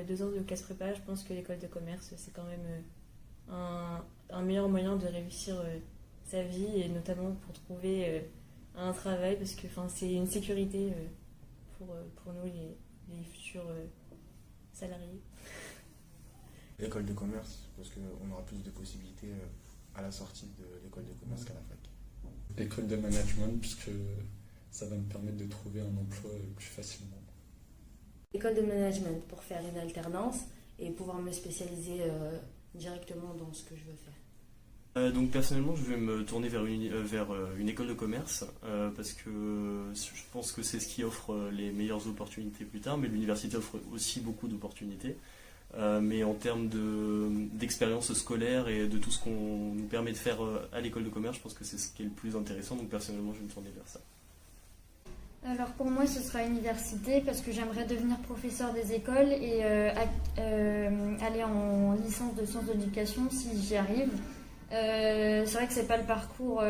2 ans de classe prépa, je pense que l'école de commerce, c'est quand même un meilleur moyen de réussir sa vie et notamment pour trouver un travail parce que c'est une sécurité pour nous, les futurs salariés. L'école de commerce, parce qu'on aura plus de possibilités à la sortie de l'école de commerce qu'à la fac. L'école de management, puisque ça va me permettre de trouver un emploi plus facilement. L'école de management pour faire une alternance et pouvoir me spécialiser directement dans ce que je veux faire. Donc personnellement, je vais me tourner vers une école de commerce parce que je pense que c'est ce qui offre les meilleures opportunités plus tard, mais l'université offre aussi beaucoup d'opportunités. Mais en termes d'expérience scolaire et de tout ce qu'on nous permet de faire à l'école de commerce, je pense que c'est ce qui est le plus intéressant. Donc personnellement, je vais me tourner vers ça. Alors pour moi, ce sera université parce que j'aimerais devenir professeur des écoles et aller en licence de sciences de l'éducation si j'y arrive. C'est vrai que c'est pas le parcours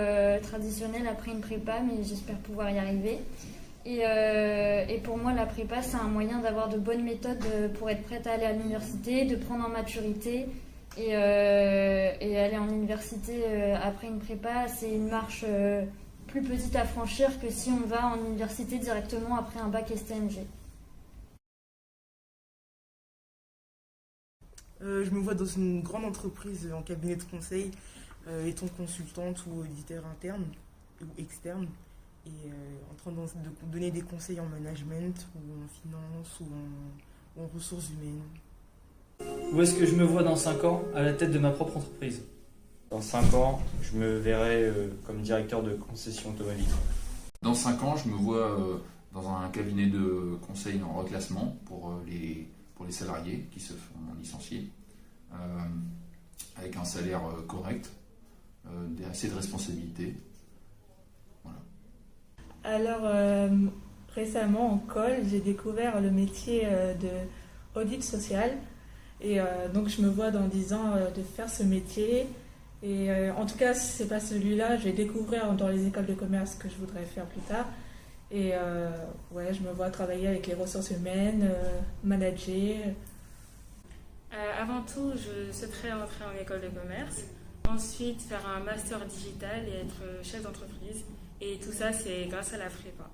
traditionnel après une prépa, mais j'espère pouvoir y arriver. Et pour moi, la prépa, c'est un moyen d'avoir de bonnes méthodes pour être prête à aller à l'université, de prendre en maturité. Et aller en université après une prépa, c'est une marche plus petite à franchir que si on va en université directement après un bac STMG. Je me vois dans une grande entreprise en cabinet de conseil, étant consultante ou auditeur interne ou externe, et en train de donner des conseils en management ou en finance ou en ressources humaines. Où est-ce que je me vois dans 5 ans à la tête de ma propre entreprise? Dans 5 ans, je me verrai comme directeur de concession automobile. Dans 5 ans, je me vois dans un cabinet de conseil en reclassement pour les salariés qui se font licencier, avec un salaire correct, assez de responsabilités. Voilà. Alors, récemment en Col, j'ai découvert le métier de audit social et donc je me vois dans 10 ans de faire ce métier. Et en tout cas, si c'est pas celui-là, je vais découvrir dans les écoles de commerce que je voudrais faire plus tard. Et je me vois travailler avec les ressources humaines, manager. Avant tout, je souhaiterais entrer en école de commerce. Ensuite, faire un master digital et être chef d'entreprise. Et tout ça, c'est grâce à la prépa.